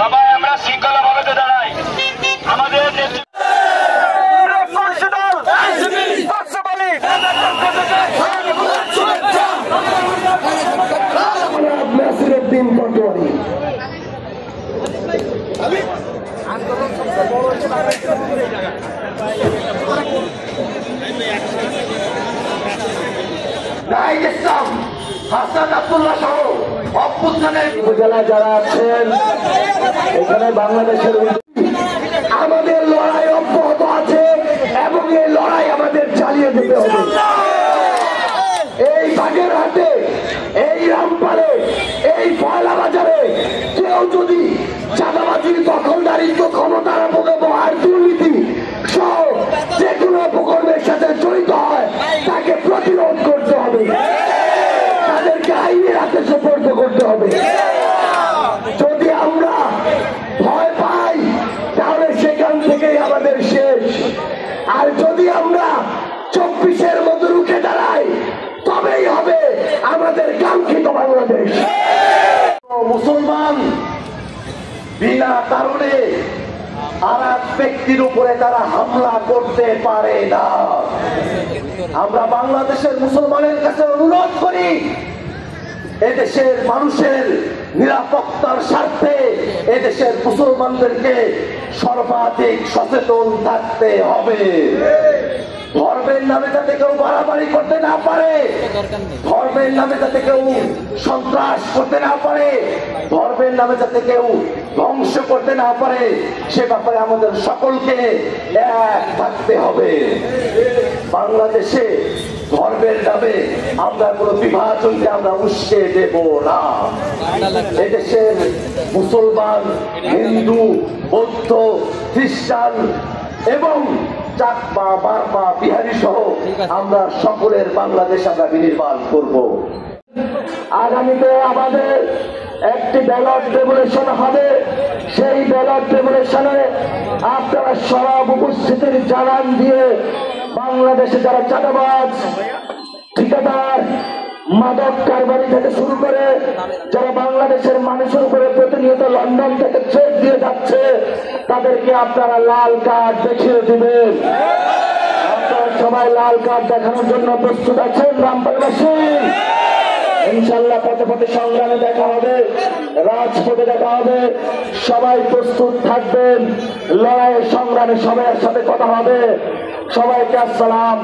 সবাই আমরা শৃঙ্খলাভাবে দাঁড়াই। আমাদের নাসিরউদ্দিন পাটোয়ারি নাহিদ ইসলাম, হাসান আব্দুল্লাহ সহ অভ্যুত্থানের উপজেলা যারা আছেন এখানে বাংলাদেশের আমাদের লড়াই অব্যাহত আছে এবং এই লড়াই আমাদের চালিয়ে যেতে হবে। এই বাগেরহাটে, এই রামপালে, এই পয়লা বাজারে কেউ যদি চাঁদাবাজি, দখলদারিত্ব, ক্ষমতার অপব্যবহার, দুর্নীতি সহ যে কোনো অপকর্মের সাথে জড়িত হয় তাকে প্রতিরোধ করতে হবে, তাদেরকে আইনের হাতে সোপর্দ করতে হবে। যদি আমরা ভয় পাই তাহলে সেখান থেকেই আমাদের শেষ। আর যদি আমরা 24-এর মতো রুখে দাঁড়াই তবেই হবে আমাদের কাঙ্ক্ষিত বাংলাদেশ। মুসলমান বিনা কারণে আর এক ব্যক্তির উপরে তারা হামলা করতে পারে না। আমরা বাংলাদেশের মুসলমানের কাছে অনুরোধ করি, এদেশের মানুষের নিরাপত্তার স্বার্থে এদেশের মুসলমানদেরকে সর্বাধিক সচেতন থাকতে হবে। ধর্মের নামে যাতে কেউ বাড়াবাড়ি করতে না পারে, ধর্মের নামে যাতে কেউ সন্ত্রাস করতে না পারে, ধর্মের নামে যাতে কেউ ধ্বংস করতে না পারে, সে ব্যাপারে আমাদের সকলকে এক থাকতে হবে। বাংলাদেশে ধর্মের নামে আমরা কোনো বিভাজনকে আমরা উস্কে দেব না। এদেশের মুসলমান, হিন্দু, বৌদ্ধ, খ্রিস্টান এবং চাকমা, বার্মা, বিহারি সহ আমরা সকলের বাংলাদেশ আমরা বিনির্মাণ করব। আগামীতে আমাদের একটি ব্যালট রেভলিউশন হবে। সেই ব্যালট রেভলিউশনে আপনারা সব উপস্থিতির জানান দিয়ে বাংলাদেশে যারা চাঁদাবাজ, ঠিকাদার, মাদক কারবারি থেকে শুরু করে যারা বাংলাদেশের মানুষের উপরে প্রতিনিয়ত লন্ডন থেকে চেক দিয়ে যাচ্ছে তাদেরকে আপনারা লাল কার্ড দেখিয়ে দিবেন। আপনারা সবাই লাল কার্ড দেখানোর জন্য প্রস্তুত আছেন? রামপালবাসী ইনশাল্লাহ পথে পথে সংগ্রামে দেখা হবে, রাজপথে দেখা হবে। সবাই প্রস্তুত থাকবেন, লড়াইয়ের সংগ্রামে সবাই সাথে কথা হবে। সবাইকে আসসালাম।